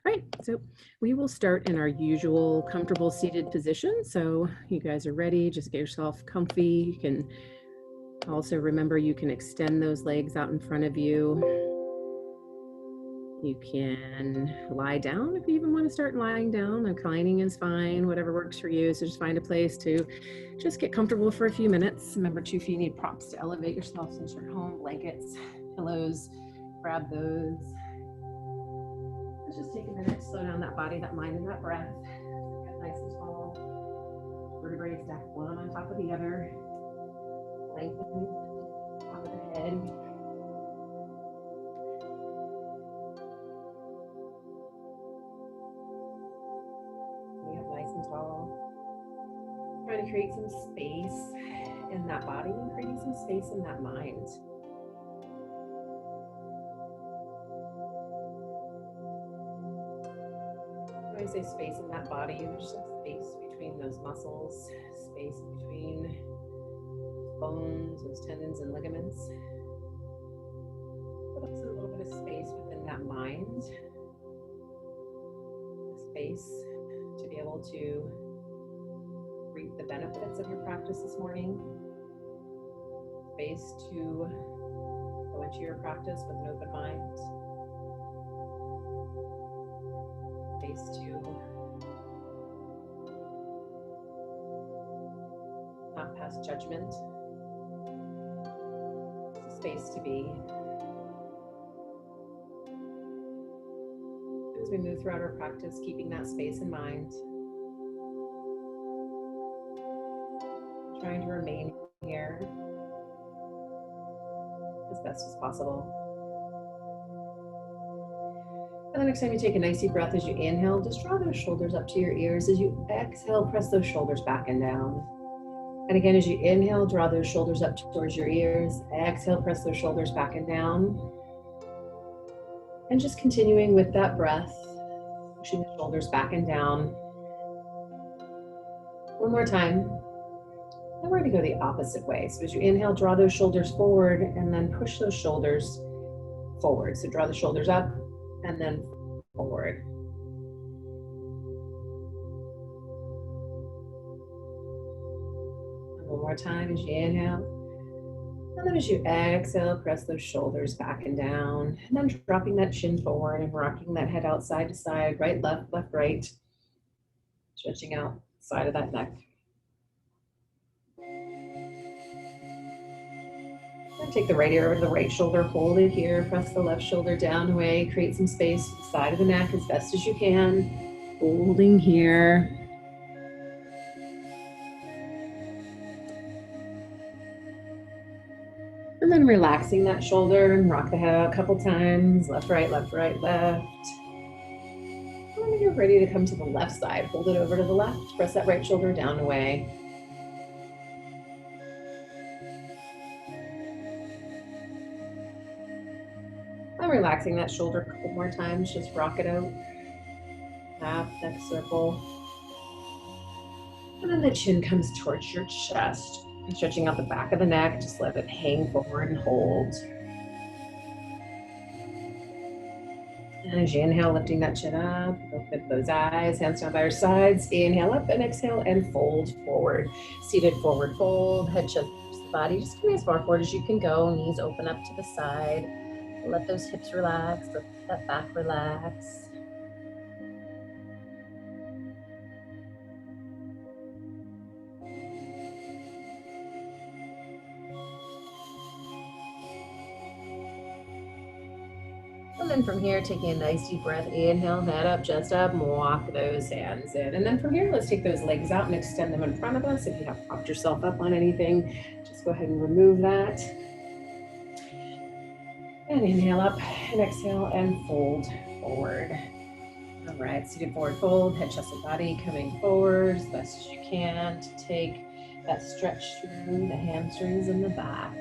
All right, so we will start in our usual comfortable seated position. So you guys are ready, just get yourself comfy. You can also remember you can extend those legs out in front of you. You can lie down if you even want to start lying down. Reclining is fine, whatever works for you. So just find a place to just get comfortable for a few minutes. Remember too, if you need props to elevate yourself since you're home, blankets, pillows, grab those. Let's just take a minute, slow down that body, that mind, and that breath. Get nice and tall. Vertebrae stack one on top of the other. Lengthen top of the head. Stay up nice and tall. Trying to create some space in that body and creating some space in that mind. When I say space in that body, there's some space between those muscles, space between bones, those tendons and ligaments, but also a little bit of space within that mind, a space to be able to reap the benefits of your practice this morning, space to go into your practice with an open mind, space to not pass judgment, space to be. As we move throughout our practice, keeping that space in mind, trying to remain here as best as possible. And the next time you take a nice deep breath, as you inhale, just draw those shoulders up to your ears. As you exhale, press those shoulders back and down. And again, as you inhale, draw those shoulders up towards your ears. Exhale, press those shoulders back and down. And just continuing with that breath, pushing the shoulders back and down. One more time. Then we're going to go the opposite way. So as you inhale, draw those shoulders forward and then push those shoulders forward. So draw the shoulders up and then forward. And one more time as you inhale. And then as you exhale, press those shoulders back and down. And then dropping that chin forward and rocking that head out side to side, right, left, right. Stretching out the side of that neck. Then take the right ear over the right shoulder, hold it here, press the left shoulder down, away, create some space to the side of the neck as best as you can. Holding here. And then relaxing that shoulder and rock the head out a couple times, left, right, left, right, left. And when you're ready to come to the left side, hold it over to the left, press that right shoulder down, away. I'm relaxing that shoulder a couple more times, just rock it out. Half neck circle. And then the chin comes towards your chest. And stretching out the back of the neck, just let it hang forward and hold. And as you inhale, lifting that chin up, open those eyes, hands down by your sides. Inhale up and exhale and fold forward. Seated forward fold, head touches the body. Just come as far forward as you can go. Knees open up to the side. Let those hips relax, let that back relax. And then from here, taking a nice deep breath, inhale, head up, chest up, walk those hands in. And then from here, let's take those legs out and extend them in front of us. If you have propped yourself up on anything, just go ahead and remove that. And inhale up and exhale and fold forward. All right, seated forward fold, head, chest, and body coming forward as best as you can to take that stretch through the hamstrings and the back.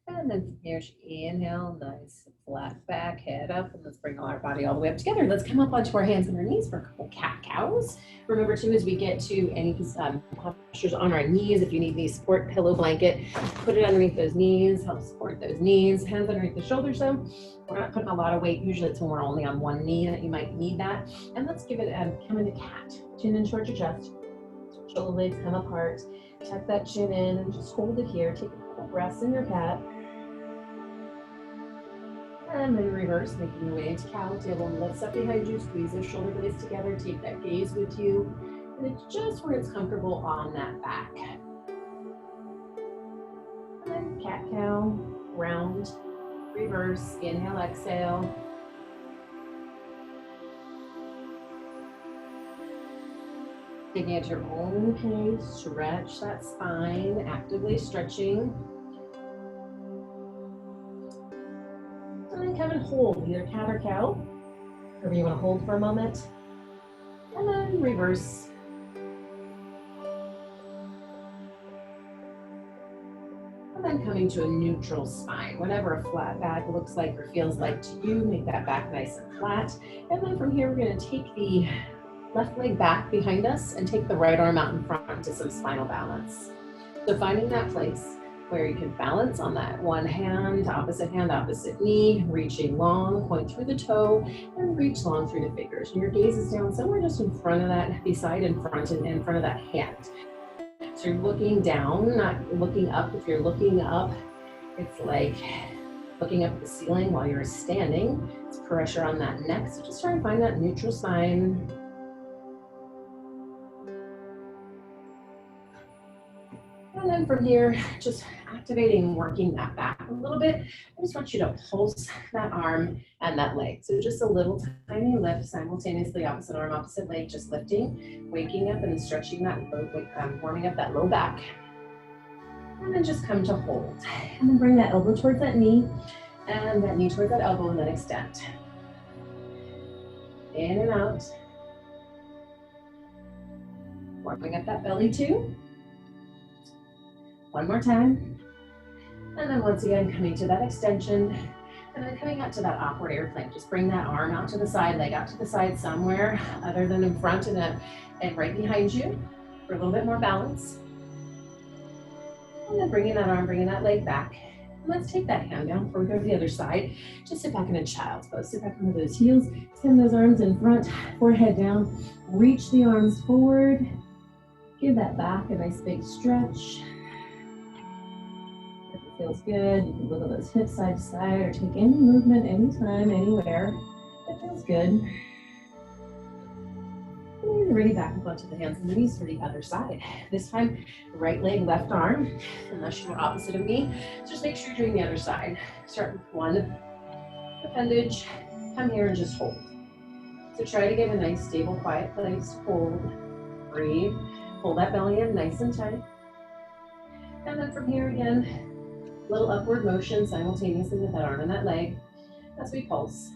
And then from here, inhale, nice flat back, head up, and let's bring all our body all the way up together. Let's come up onto our hands and our knees for a couple cat-cows. Remember too, as we get to any postures on our knees, if you need the support pillow blanket, put it underneath those knees, help support those knees, hands underneath the shoulders though. We're not putting a lot of weight. Usually it's when we're only on one knee that you might need that. And let's give it come into cat. Chin in towards your chest. Shoulder blades come apart. Tuck that chin in and just hold it here. Take a couple breaths in your cat. And then reverse, making your way into cow. Tailbone lifts up behind you. Squeeze those shoulder blades together. Take that gaze with you. And it's just where it's comfortable on that back. And then cat-cow, round, reverse, inhale, exhale. Taking it at your own pace, stretch that spine, actively stretching. And then come and hold, either cat or cow, wherever you want to hold for a moment. And then reverse. And then coming to a neutral spine, whatever a flat back looks like or feels like to you, make that back nice and flat. And then from here, we're going to take the left leg back behind us and take the right arm out in front to some spinal balance. So finding that place where you can balance on that one hand, opposite knee, reaching long, point through the toe, and reach long through the fingers. And your gaze is down somewhere just in front of that, beside in front of that hand. So you're looking down, not looking up. If you're looking up, it's like looking up at the ceiling while you're standing. It's pressure on that neck. So just try and find that neutral spine. And then from here, just activating, working that back a little bit. I just want you to pulse that arm and that leg. So just a little tiny lift simultaneously, opposite arm, opposite leg, just lifting, waking up and stretching that low, warming up that low back. And then just come to hold. And then bring that elbow towards that knee and that knee towards that elbow and then extend. In and out. Warming up that belly too. One more time. And then once again, coming to that extension and then coming out to that awkward airplane. Just bring that arm out to the side, leg out to the side somewhere other than in front and right behind you for a little bit more balance. And then bringing that arm, bringing that leg back. And let's take that hand down before we go to the other side. Just sit back in a child's pose. Sit back into those heels. Send those arms in front, forehead down. Reach the arms forward. Give that back a nice big stretch. Feels good. You can wiggle those hips side to side or take any movement, anytime, anywhere. That feels good. And ready back up onto the hands and knees for the other side. This time, right leg, left arm, unless you're opposite of me. Just make sure you're doing the other side. Start with one appendage. Come here and just hold. So try to get a nice, stable, quiet place. Hold. Breathe. Pull that belly in nice and tight. And then from here again, little upward motion simultaneously with that arm and that leg as we pulse.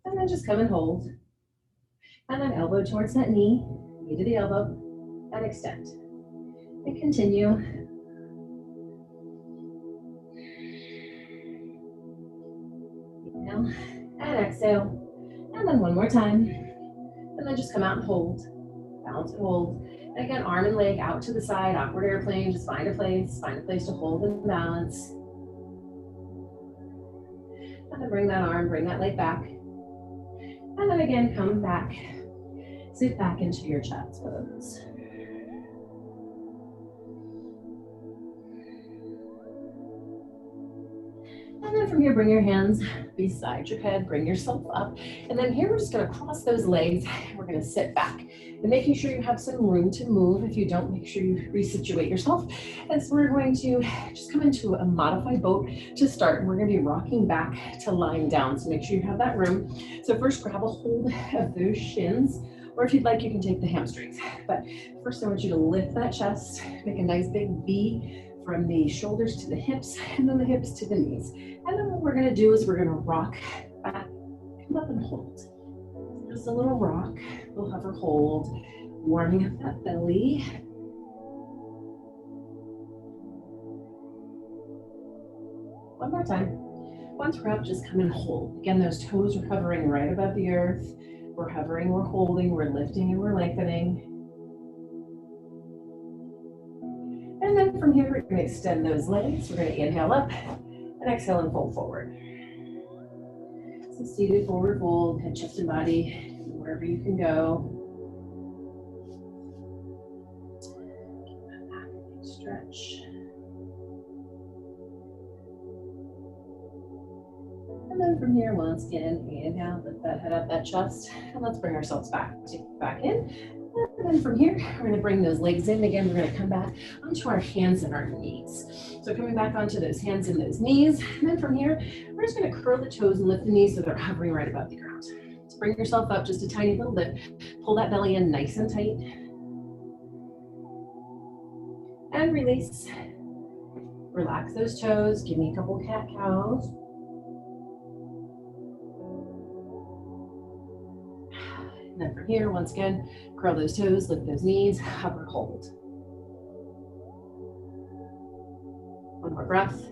And then just come and hold. And then elbow towards that knee to the elbow, and extend. And continue. Inhale and exhale. And then one more time. And then just come out and hold. Balance and hold. And again, arm and leg out to the side, awkward airplane. Just find a place to hold and balance. And then bring that arm, bring that leg back. And then again, come back. Sit back into your child's pose. And then from here, bring your hands beside your head, bring yourself up. And then here, we're just gonna cross those legs. We're gonna sit back and making sure you have some room to move. If you don't, make sure you resituate yourself. And so we're going to just come into a modified boat to start. We're gonna be rocking back to lying down. So make sure you have that room. So first, grab a hold of those shins, or if you'd like, you can take the hamstrings. But first, I want you to lift that chest, make a nice big V from the shoulders to the hips, and then the hips to the knees. And then what we're gonna do is we're gonna rock back, come up and hold. Just a little rock, we'll hover, hold, Warming up that belly. One more time. Once we're up, just come and hold. Again, those toes are hovering right above the earth. We're hovering, we're holding, we're lifting, and we're lengthening. And then from here, we're going to extend those legs. We're going to inhale up and exhale and fold forward. So seated forward fold, head, chest, and body, wherever you can go. Stretch. And then from here, once again, inhale, lift that head up, that chest, and let's bring ourselves back in. And then from here, we're gonna bring those legs in. Again, we're gonna come back onto our hands and our knees. So coming back onto those hands and those knees. And then from here, we're just gonna curl the toes and lift the knees so they're hovering right above the ground. So bring yourself up, just a tiny little lift. Pull that belly in nice and tight. And release. Relax those toes. Give me a couple cat-cows. And then from here, once again, curl those toes, lift those knees, hover, hold. One more breath.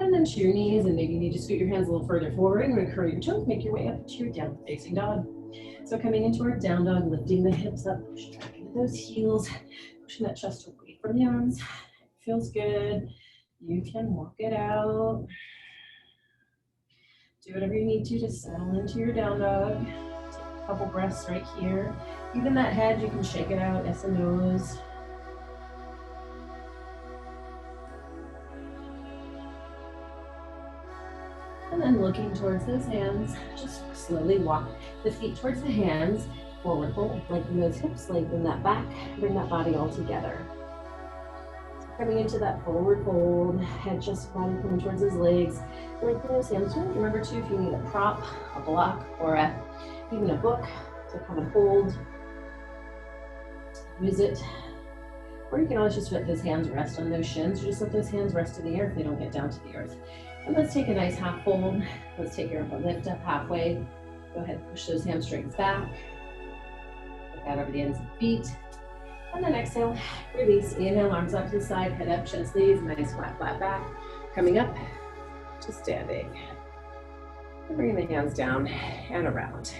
And then to your knees, and maybe you need to scoot your hands a little further forward. And you're going to curl your toes, make your way up to your down facing dog. So coming into our down dog, lifting the hips up, push back into those heels, pushing that chest away from the arms. It feels good. You can walk it out. Do whatever you need to settle into your down dog. Couple breaths right here. Even that head, you can shake it out, yes and no's. And then looking towards those hands, just slowly walk the feet towards the hands, forward fold, lengthen those hips, lengthen that back, bring that body all together. So coming into that forward fold, head, chest, body coming towards those legs, lengthen those hamstrings. Remember too, if you need a prop, a block, or even a book to come and hold, use it. Or you can always just let those hands rest on those shins, or just let those hands rest in the air if they don't get down to the earth. And let's take a nice half fold. Let's take your lift up halfway. Go ahead, push those hamstrings back. Look out over the ends of the feet. And then exhale, release. Inhale, arms up to the side, head up, chest leads, nice flat back. Coming up to standing. And bringing the hands down and around.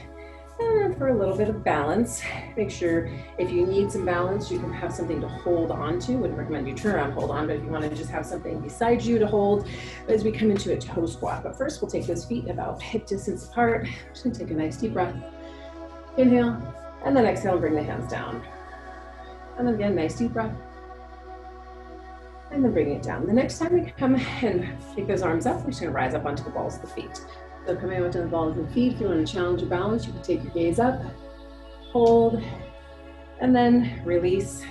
And then for a little bit of balance, make sure if you need some balance, you can have something to hold on to. Wouldn't recommend you turn around, hold on, but if you want to just have something beside you to hold as we come into a toe squat. But first, we'll take those feet about hip distance apart. Just gonna take a nice deep breath. Inhale, and then exhale, bring the hands down. And then again, nice deep breath. And then bring it down. The next time we come and take those arms up, we're just gonna rise up onto the balls of the feet. So coming onto the balls of the feet, if you want to challenge your balance, you can take your gaze up, hold, and then release,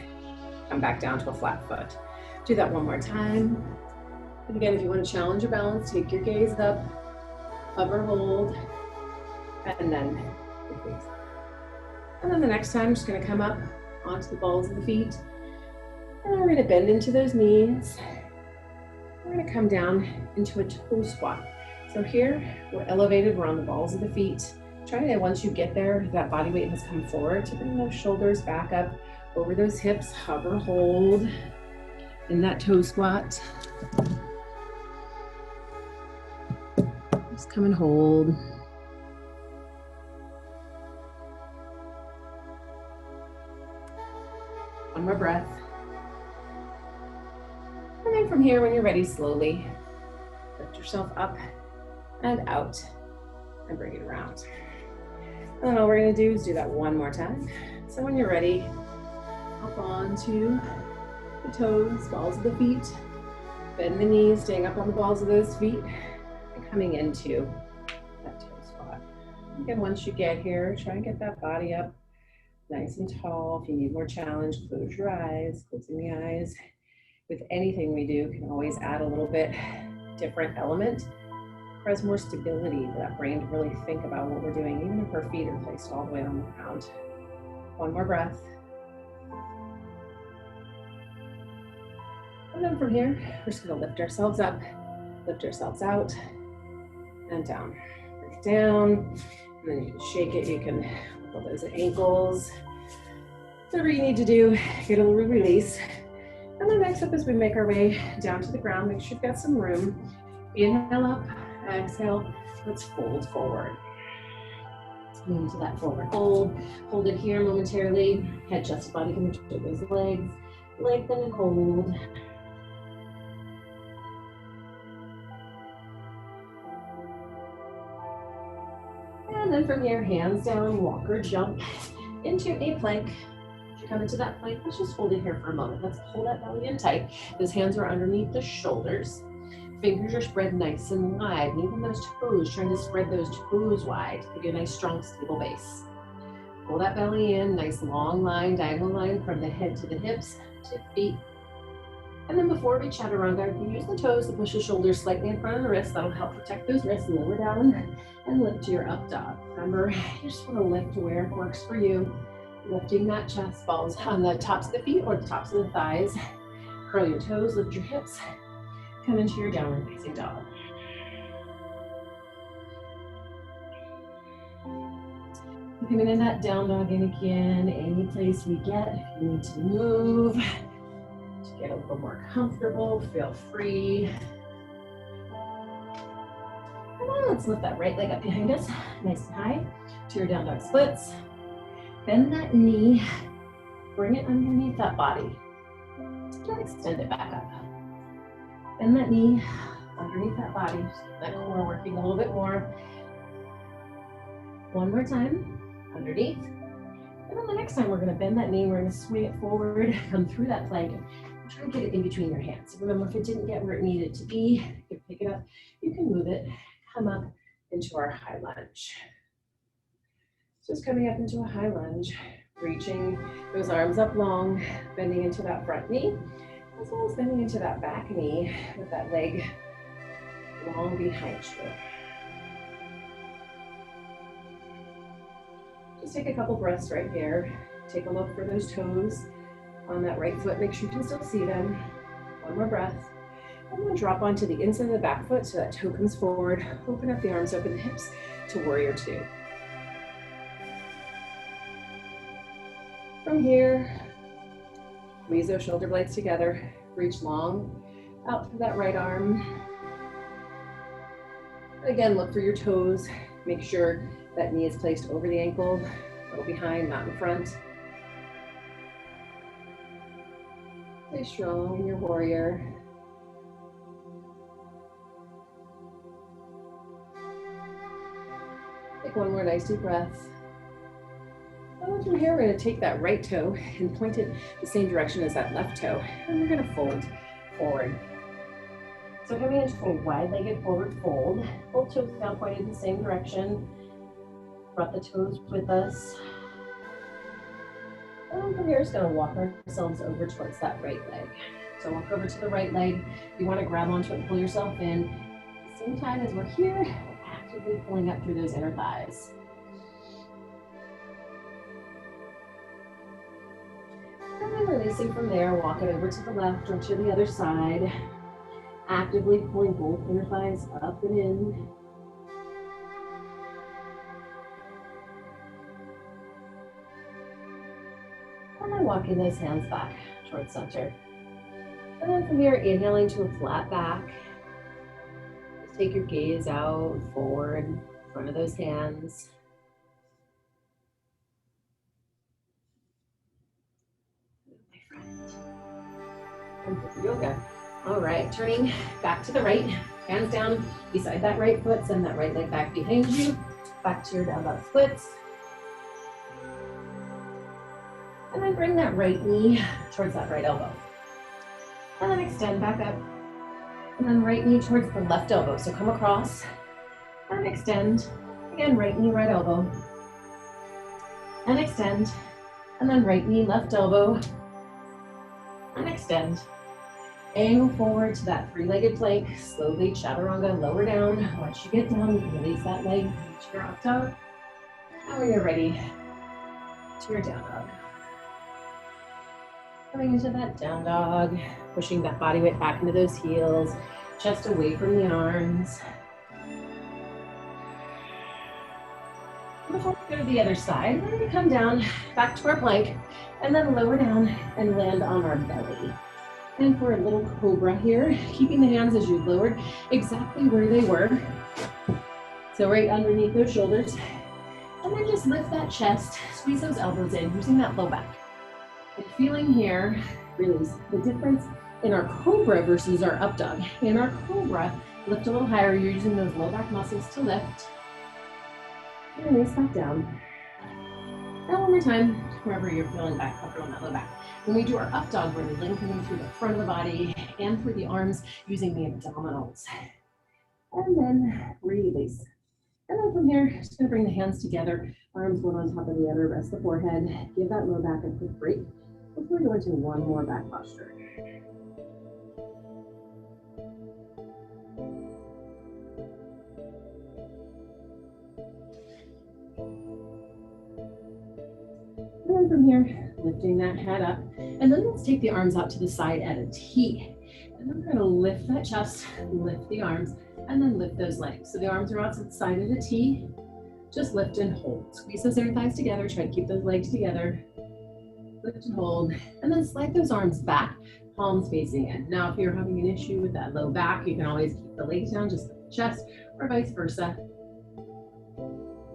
come back down to a flat foot. Do that one more time. And again, if you want to challenge your balance, take your gaze up, hover, hold, and then release. And then the next time, I'm just going to come up onto the balls of the feet, and we're going to bend into those knees. We're going to come down into a toe squat. So here, we're elevated, we're on the balls of the feet. Try to, once you get there, that body weight has come forward, to bring those shoulders back up over those hips, hover, hold in that toe squat. Just come and hold. One more breath. And then from here, when you're ready, slowly lift yourself up and out, and bring it around. And then all we're gonna do is do that one more time. So when you're ready, hop onto the toes, balls of the feet, bend the knees, staying up on the balls of those feet, and coming into that toe squat. Again, once you get here, try and get that body up nice and tall. If you need more challenge, close your eyes, closing the eyes. With anything we do, can always add a little bit different element. Has more stability for that brain to really think about what we're doing, even if our feet are placed all the way on the ground. One more breath. And then from here, we're just gonna lift ourselves up, lift ourselves out, and down. Bring it down, and then you can shake it. You can wiggle those ankles. whatever you need to do, get a little release. And then next up, as we make our way down to the ground, make sure you've got some room. Inhale up, exhale, let's fold forward. Move into that forward fold. Hold it here momentarily. Head, chest, body, come into those legs. Lengthen and hold. And then from here, hands down, walk or jump into a plank. As you come into that plank, let's just hold it here for a moment. Let's pull that belly in tight. Those hands are underneath the shoulders. Fingers are spread nice and wide. And even those toes, trying to spread those toes wide to give you a nice, strong, stable base. Pull that belly in, nice long line, diagonal line from the head to the hips to feet. And then before we chaturanga, you can use the toes to push the shoulders slightly in front of the wrists. That'll help protect those wrists. Lower down and lift to your up dog. Remember, you just want to lift to where it works for you. Lifting that chest falls on the tops of the feet or the tops of the thighs. Curl your toes, lift your hips. Come into your downward facing dog. Coming in that down dog, and again, any place we get, if you need to move, to get a little more comfortable, feel free. And then let's lift that right leg up behind us, nice and high, to your down dog splits. Bend that knee, bring it underneath that body. Then extend it back up. Bend that knee underneath that body, just get that core working a little bit more. One more time, underneath. And then the next time we're gonna bend that knee, we're gonna swing it forward, come through that plank, and try to get it in between your hands. So remember, if it didn't get where it needed to be, you can pick it up, you can move it, come up into our high lunge. Just coming up into a high lunge, reaching those arms up long, bending into that front knee, as well as bending into that back knee with that leg long behind you. Just take a couple breaths right here. Take a look for those toes on that right foot. Make sure you can still see them. One more breath. And then drop onto the inside of the back foot so that toe comes forward. Open up the arms, open the hips to warrior two. From here, squeeze those shoulder blades together. Reach long out through that right arm. And again, look for your toes. Make sure that knee is placed over the ankle, a little behind, not in front. Stay strong in your warrior. Take one more nice deep breath. And from here, we're going to take that right toe and point it the same direction as that left toe. And we're going to fold forward. So coming into a wide-legged forward fold, both toes now pointed in the same direction. Brought the toes with us. And from here, just going to walk ourselves over towards that right leg. So walk over to the right leg. You want to grab onto it and pull yourself in. At the same time as we're here, we're actively pulling up through those inner thighs. And then releasing from there, walk it over to the left or to the other side. Actively pulling both inner thighs up and in. And then walking those hands back towards center. And then from here, inhaling to a flat back. Just take your gaze out, forward, in front of those hands. Yoga. All right, turning back to the right, hands down beside that right foot, send that right leg back behind you, back to your down dog splits. And then bring that right knee towards that right elbow. And then extend back up. And then right knee towards the left elbow. So come across and extend. Again, right knee, right elbow. And extend. And then right knee, left elbow. And extend. Angle forward to that three-legged plank. Slowly chaturanga, lower down. Once you get down, release that leg, reach your up dog. And when you're ready, to your down dog. Coming into that down dog, pushing that body weight back into those heels, chest away from the arms. Before we go to the other side, we're going to come down back to our plank And then lower down and land on our belly. And for a little cobra here, keeping the hands as you lowered exactly where they were. So right underneath those shoulders. And then just lift that chest, squeeze those elbows in, using that low back. And feeling here, release the difference in our cobra versus our up dog. In our cobra, lift a little higher. You're using those low back muscles to lift. And release back down. And one more time, wherever you're feeling back up on that low back. When we do our up dog, we're lengthening through the front of the body and through the arms using the abdominals. And then release. And then from here, just gonna bring the hands together, arms one on top of the other, rest the forehead, give that low back a quick break before we go into one more back posture. And then from here, lifting that head up. And then let's take the arms out to the side at a T. And then we're gonna lift that chest, lift the arms, and then lift those legs. So the arms are out to the side at a T. Just lift and hold. Squeeze those inner thighs together. Try to keep those legs together. Lift and hold. And then slide those arms back, palms facing in. Now, if you're having an issue with that low back, you can always keep the legs down, just lift the chest, or vice versa.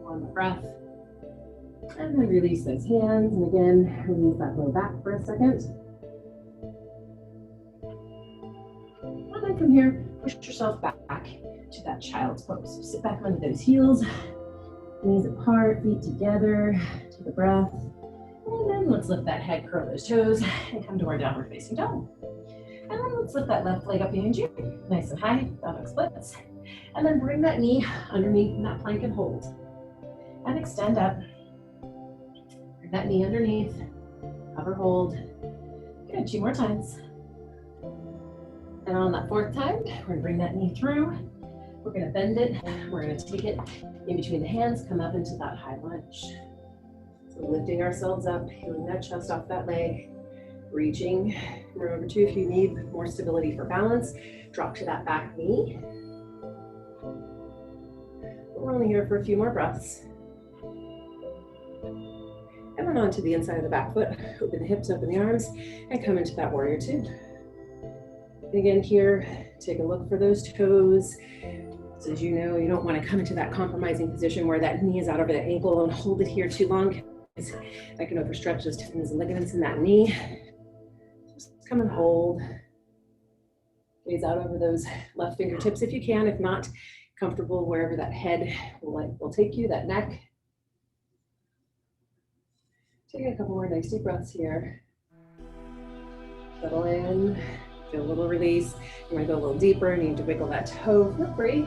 One breath. And then release those hands. And again, release that low back for a second. And then from here, push yourself back to that child's pose. So sit back onto those heels, knees apart, feet together, take a breath. And then let's lift that head, curl those toes, and come to our downward facing dog. And then let's lift that left leg up behind you, nice and high, down splits. And then bring that knee underneath that plank and hold. And extend up. Bring that knee underneath, hover, hold. Good, 2 more times. And on that 4th time, we're gonna bring that knee through. We're gonna bend it. We're gonna take it in between the hands, come up into that high lunge. So lifting ourselves up, peeling that chest off that leg, reaching. Remember too, if you need more stability for balance, drop to that back knee. We're only here for a few more breaths. And run onto the inside of the back foot, open the hips, open the arms, and come into that warrior 2. And again here, take a look for those toes. So as you know, you don't want to come into that compromising position where that knee is out over the ankle and hold it here too long, because that can overstretch those tendons and ligaments in that knee. Just come and hold. Gaze out over those left fingertips if you can. If not, comfortable wherever that head will take you, that neck. Take a couple more nice deep breaths here. Settle in. Feel a little release. You might go a little deeper. Need to wiggle that toe. Feel free.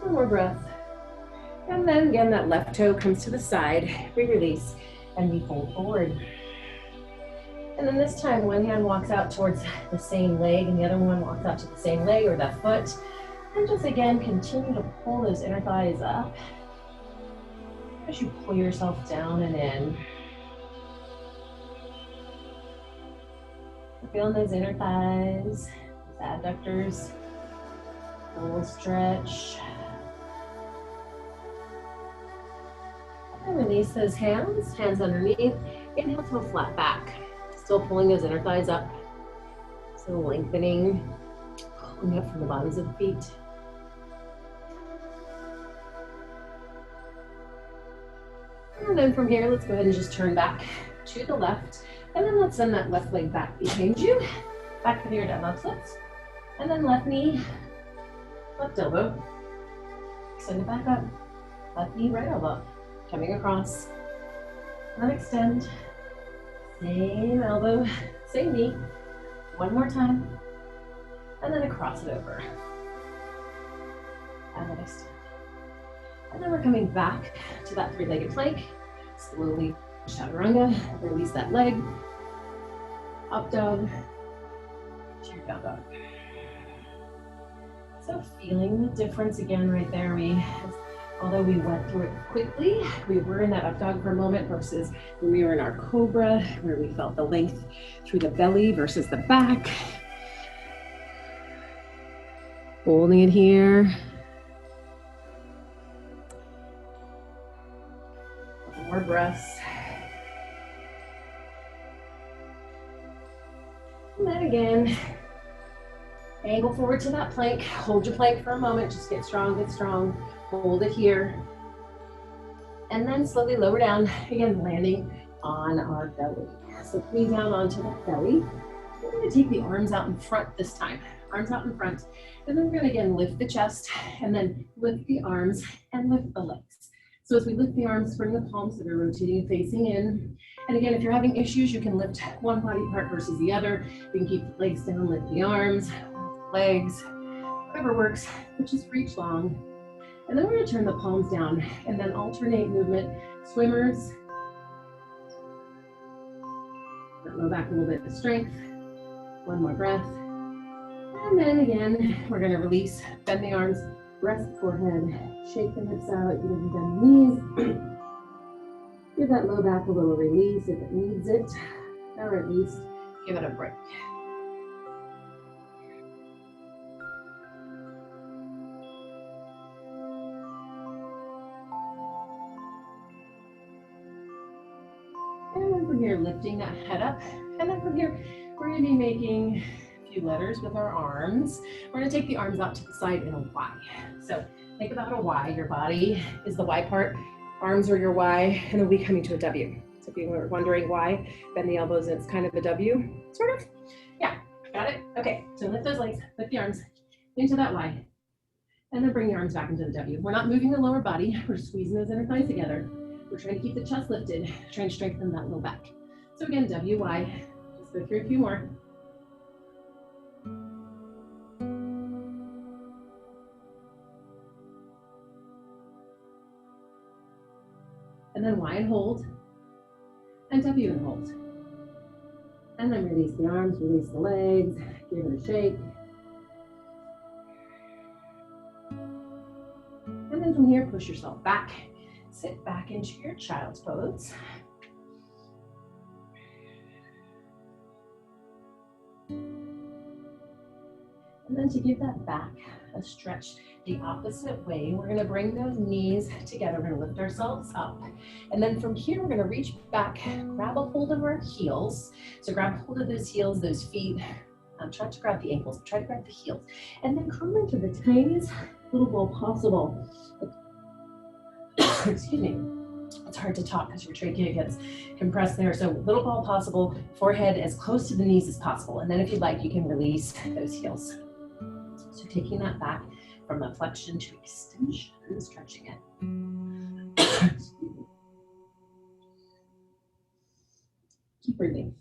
One more breath. And then again, that left toe comes to the side. We release and we fold forward. And then this time, one hand walks out towards the same leg and the other one walks out to the same leg or that foot. And just again, continue to pull those inner thighs up as you pull yourself down and in. Feeling those inner thighs, those adductors, a little stretch. And release those hands, hands underneath. Inhale to a flat back. Still pulling those inner thighs up. So lengthening, pulling up from the bottoms of the feet. And then from here, let's go ahead and just turn back to the left. And then let's send that left leg back behind you. Back to your down splits. And then left knee, left elbow. Send it back up. Left knee, right elbow. Coming across. And then extend. Same elbow, same knee. One more time. And then across it over. And then extend. And then we're coming back to that 3-legged plank. Slowly chaturanga, release that leg. Up dog, to your down dog. So feeling the difference again right there. Although we went through it quickly, we were in that up dog for a moment versus when we were in our cobra, where we felt the length through the belly versus the back. Holding it here. More more breaths. And then again, angle forward to that plank. Hold your plank for a moment. Just get strong, get strong. Hold it here. And then slowly lower down, again, landing on our belly. So coming down onto that belly. We're gonna take the arms out in front this time. Arms out in front. And then we're gonna again lift the chest and then lift the arms and lift the legs. So as we lift the arms, bring the palms that are rotating and facing in. And again, if you're having issues, you can lift one body part versus the other. You can keep the legs down, lift the arms, legs, whatever works, but just reach long. And then we're gonna turn the palms down and then alternate movement. Swimmers. Low back, a little bit of strength. One more breath. And then again, we're gonna release, bend the arms, rest the forehead, shake the hips out, you can bend the knees. Give that low back a little release if it needs it, or at least give it a break. And then from here, lifting that head up. And then from here, we're gonna be making a few letters with our arms. We're gonna take the arms out to the side in a Y. So think about a Y. Your body is the Y part, arms are your Y, and then we coming to a W. So if you were wondering why, bend the elbows, and it's kind of a W, sort of. Yeah, got it? Okay, so lift those legs, lift the arms into that Y. And then bring the arms back into the W. We're not moving the lower body, we're squeezing those inner thighs together. We're trying to keep the chest lifted, trying to strengthen that low back. So again, W, Y. Just go through a few more. And then Y and hold. And W and hold. And then release the arms, release the legs, give it a shake. And then from here, push yourself back. Sit back into your child's pose. And then to give that back a stretch the opposite way, we're gonna bring those knees together. We're gonna lift ourselves up. And then from here, we're gonna reach back, grab a hold of our heels. So grab hold of those heels, those feet. Try to grab the ankles, try to grab the heels. And then come into the tiniest little ball possible. Excuse me. It's hard to talk because your trachea gets compressed there. So little ball possible, forehead as close to the knees as possible. And then if you'd like, you can release those heels. So taking that back from the flexion to extension, stretching it. Keep breathing.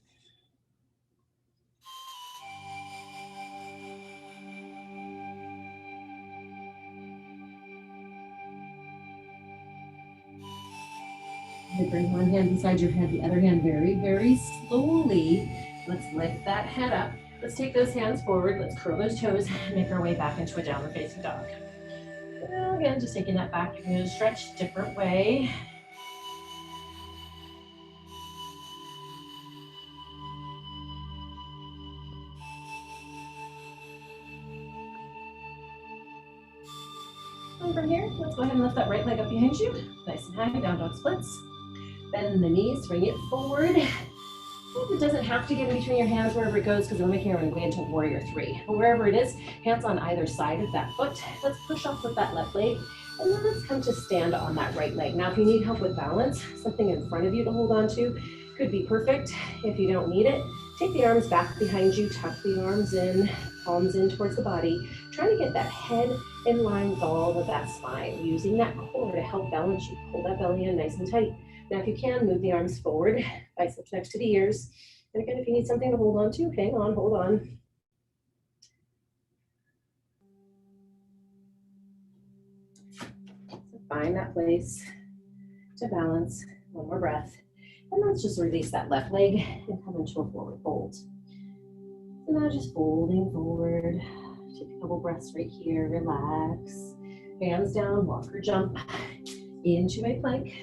Bring one hand beside your head, the other hand very, very slowly. Let's lift that head up. Let's take those hands forward. Let's curl those toes and make our way back into a downward facing dog. And again, just taking that back. You're going to stretch a different way. And from here, let's go ahead and lift that right leg up behind you. Nice and high, down dog splits. Bend the knees, bring it forward. It doesn't have to get in between your hands wherever it goes, because we're making our way into warrior three. But wherever it is, hands on either side of that foot. Let's push off with that left leg, and then let's come to stand on that right leg. Now, if you need help with balance, something in front of you to hold on to could be perfect. If you don't need it, take the arms back behind you, tuck the arms in, palms in towards the body. Try to get that head in line with all of that spine, using that core to help balance you. Pull that belly in nice and tight. Now, if you can, move the arms forward, biceps next to the ears. And again, if you need something to hold on to, hang on, hold on. So find that place to balance. One more breath. And let's just release that left leg and come into a forward fold. So now just folding forward. Take a couple breaths right here, relax. Hands down, walk or jump into a plank.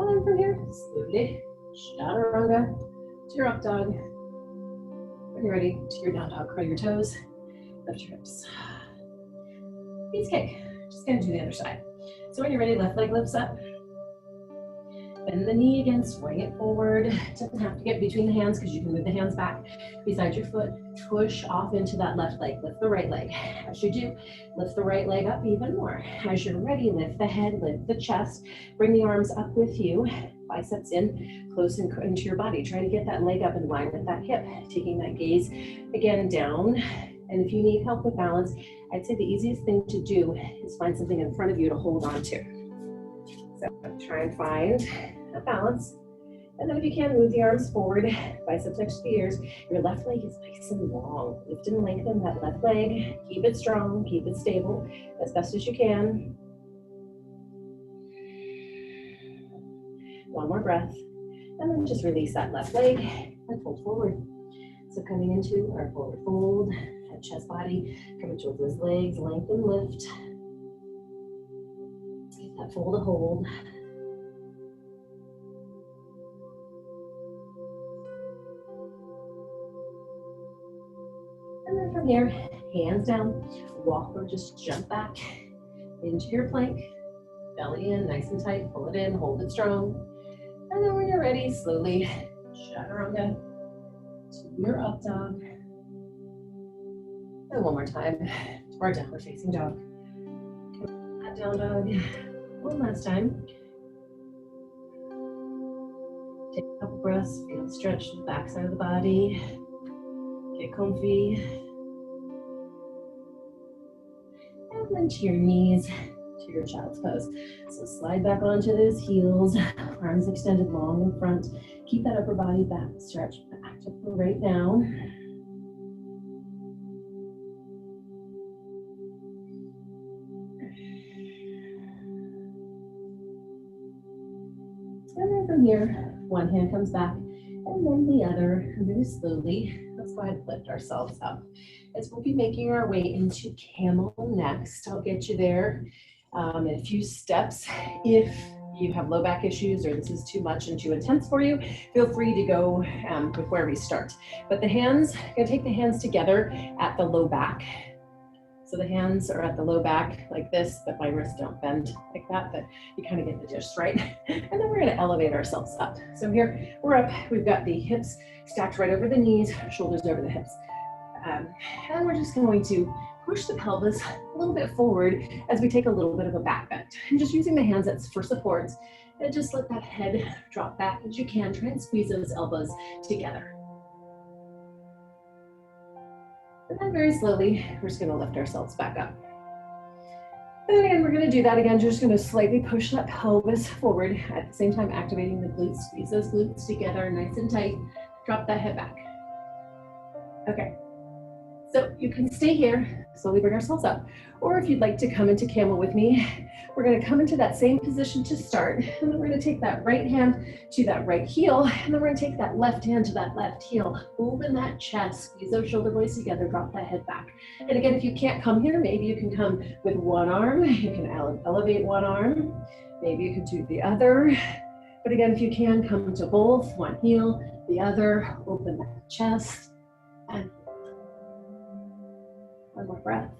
And then from here, slowly, chaturanga to your up dog. When you're ready, to your down dog, curl your toes, lift your hips. Peace kick, just gonna do the other side. So when you're ready, left leg lifts up. Bend the knee again, swing it forward. It doesn't have to get between the hands because you can move the hands back beside your foot. Push off into that left leg. Lift the right leg. As you do, lift the right leg up even more. As you're ready, lift the head, lift the chest. Bring the arms up with you. Biceps in, close into your body. Try to get that leg up in line with that hip. Taking that gaze again down. And if you need help with balance, I'd say the easiest thing to do is find something in front of you to hold on to. So try and find a balance. And then if you can, move the arms forward, biceps next to the ears. Your left leg is nice and long. Lift and lengthen that left leg. Keep it strong, keep it stable as best as you can. One more breath. And then just release that left leg and fold forward. So coming into our forward fold, head, chest, body, coming towards those legs, lengthen, lift. Get that fold to hold. And then from here, hands down, walk or just jump back into your plank. Belly in, nice and tight, pull it in, hold it strong. And then when you're ready, slowly chaturanga to your up dog. And one more time to our downward facing dog. That down dog. One last time. Take a couple breaths, feel the stretch to the back side of the body. Get comfy. And then to your knees, to your child's pose. So slide back onto those heels, arms extended long in front. Keep that upper body back, stretch back to the right now. And then from here, one hand comes back, and then the other, and very slowly, let's go ahead and lift ourselves up. As we'll be making our way into camel next, I'll get you there in a few steps. If you have low back issues or this is too much and too intense for you, feel free to go with where we start. But the hands, I'm gonna take the hands together at the low back. So the hands are at the low back like this, but my wrists don't bend like that, but you kind of get the gist, right? And then we're gonna elevate ourselves up. So here, we're up, we've got the hips stacked right over the knees, shoulders over the hips. And we're just going to push the pelvis a little bit forward as we take a little bit of a back bend. And just using the hands for support, and just let that head drop back as you can. Try and squeeze those elbows together. And then very slowly, we're just gonna lift ourselves back up. And then again, we're gonna do that again. You're just gonna slightly push that pelvis forward, at the same time activating the glutes. Squeeze those glutes together, nice and tight. Drop that head back. Okay, so you can stay here, slowly bring ourselves up. Or if you'd like to come into camel with me, we're gonna come into that same position to start, and then we're gonna take that right hand to that right heel, and then we're gonna take that left hand to that left heel. Open that chest, squeeze those shoulder blades together, drop that head back. And again, if you can't come here, maybe you can come with one arm, you can elevate one arm, maybe you can do the other. But again, if you can, come to both, one heel, the other, open that chest, and one more breath.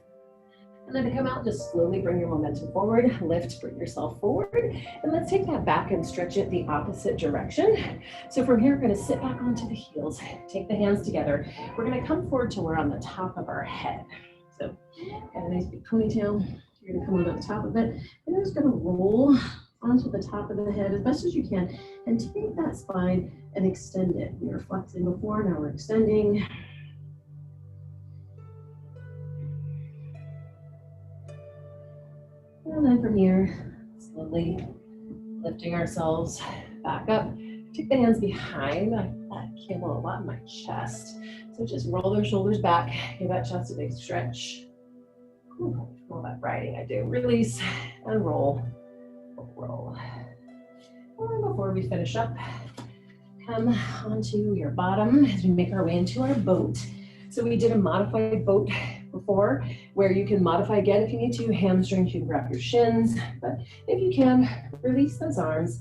And then to come out, just slowly bring your momentum forward, lift, bring yourself forward, and let's take that back and stretch it the opposite direction. So from here, we're gonna sit back onto the heels, take the hands together. We're gonna come forward till we're on the top of our head. So got a nice big ponytail. You're gonna come on the top of it, and you're just gonna roll onto the top of the head as best as you can, and take that spine and extend it. We were flexing before, now we're extending. And then from here, slowly lifting ourselves back up. Take the hands behind. I camel a lot in my chest. So just roll those shoulders back. Give that chest a big stretch. Ooh, all that riding I do. Release and roll. Roll. And before we finish up, come onto your bottom as we make our way into our boat. So we did a modified boat before, where you can modify again if you need to. Hamstrings, you can grab your shins, but if you can, release those arms,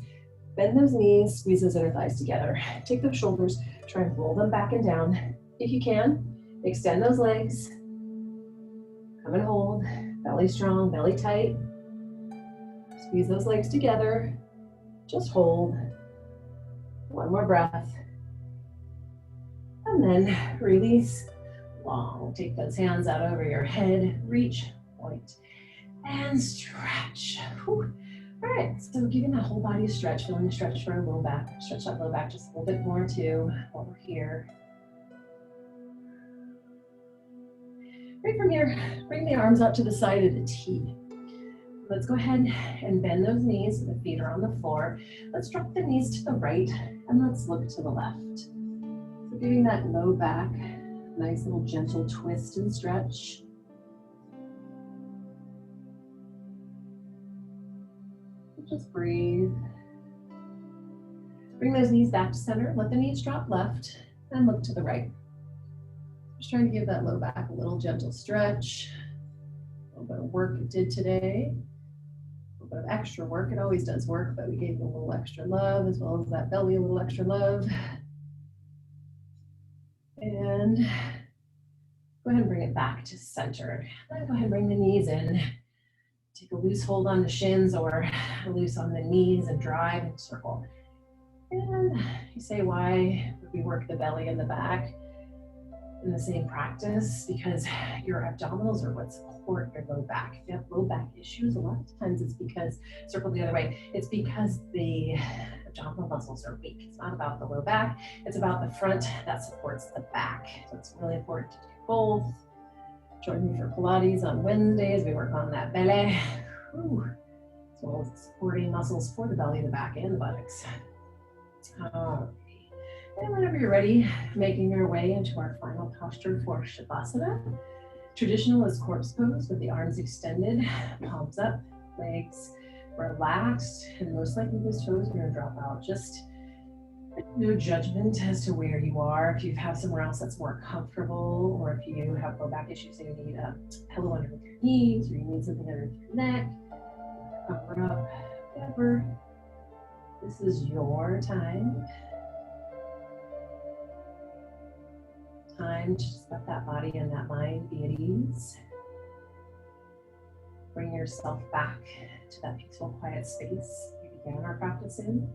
bend those knees, squeeze those inner thighs together. Take those shoulders, try and roll them back and down. If you can, extend those legs, come and hold, belly strong, belly tight. Squeeze those legs together, just hold, One more breath. And then release. Long. Take those hands out over your head. Reach, point, and stretch. Whew. All right, so giving that whole body a stretch, feeling the stretch for our low back. Stretch that low back just a little bit more too while we're here. Right from here, bring the arms out to the side of the T. Let's go ahead and bend those knees so the feet are on the floor. Let's drop the knees to the right and let's look to the left. So giving that low back, nice little gentle twist and stretch. Just breathe. Bring those knees back to center. Let the knees drop left and look to the right. Just trying to give that low back a little gentle stretch. A little bit of work it did today. A little bit of extra work. It always does work, but we gave it a little extra love as well as that belly a little extra love. And go ahead and bring it back to center. Then go ahead and bring the knees in. Take a loose hold on the shins or loose on the knees and drive and circle. And you say, why would we work the belly and the back in the same practice? Because your abdominals are what support your low back. If you have low back issues, a lot of times it's because, circle the other way, it's because the abdominal muscles are weak. It's not about the low back, it's about the front that supports the back. So it's really important to do both. Join me for Pilates on Wednesday as we work on that belly. Whew. As well as the supporting muscles for the belly, the back, and the buttocks. Alright. And whenever you're ready, making your way into our final posture for Shavasana. Traditional is corpse pose with the arms extended, palms up, legs relaxed, and most likely this toes are going to drop out. Just no judgment as to where you are. If you have somewhere else that's more comfortable, or if you have low back issues and you need a pillow underneath your knees, or you need something underneath your neck, cover up, whatever. This is your time. Time to just let that body and that mind be at ease. Bring yourself back to that peaceful, quiet space you began our practice in.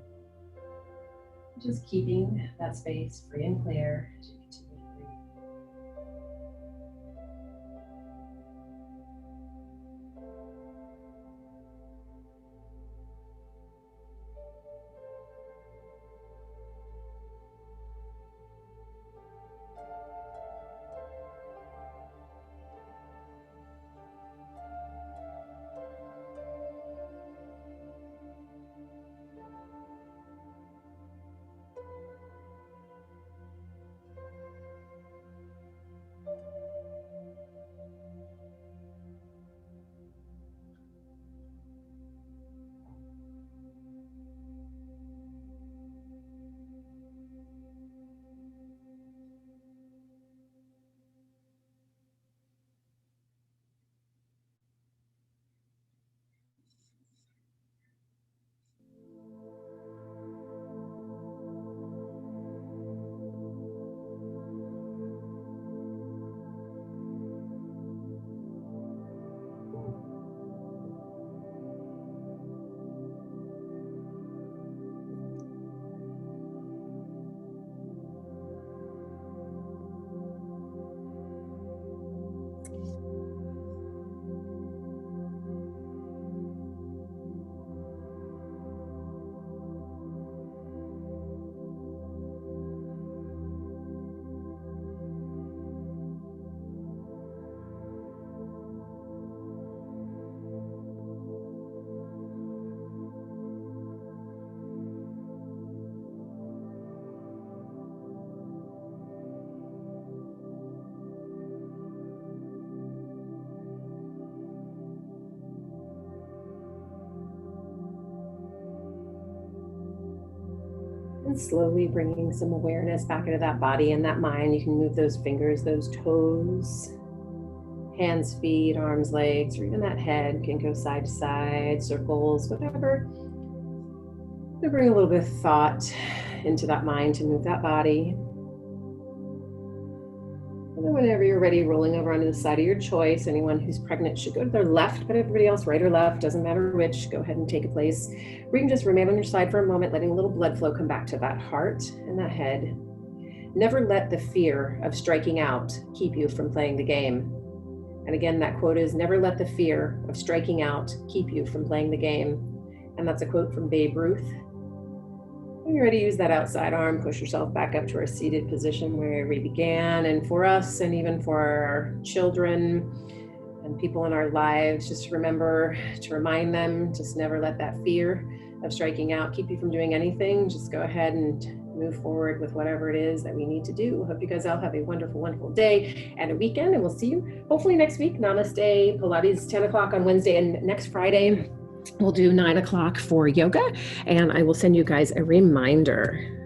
Just keeping that space free and clear to continue to breathe. And slowly bringing some awareness back into that body and that mind. You can move those fingers, those toes, hands, feet, arms, legs, or even that head can go side to side, circles, whatever. So bring a little bit of thought into that mind to move that body. A And then whenever you're ready, rolling over onto the side of your choice. Anyone who's pregnant should go to their left, but everybody else, right or left, doesn't matter which, go ahead and take a place. Or you can just remain on your side for a moment, letting a little blood flow come back to that heart and that head. Never let the fear of striking out keep you from playing the game. And again, that quote is, never let the fear of striking out keep you from playing the game. And that's a quote from Babe Ruth. When you're ready to use that outside arm, push yourself back up to our seated position where we began. And for us, and even for our children and people in our lives, just remember to remind them, just never let that fear of striking out keep you from doing anything. Just go ahead and move forward with whatever it is that we need to do. Hope you guys all have a wonderful, wonderful day and a weekend, and we'll see you hopefully next week. Namaste Pilates, 10 o'clock on Wednesday, and next Friday we'll do 9 o'clock for yoga, and I will send you guys a reminder.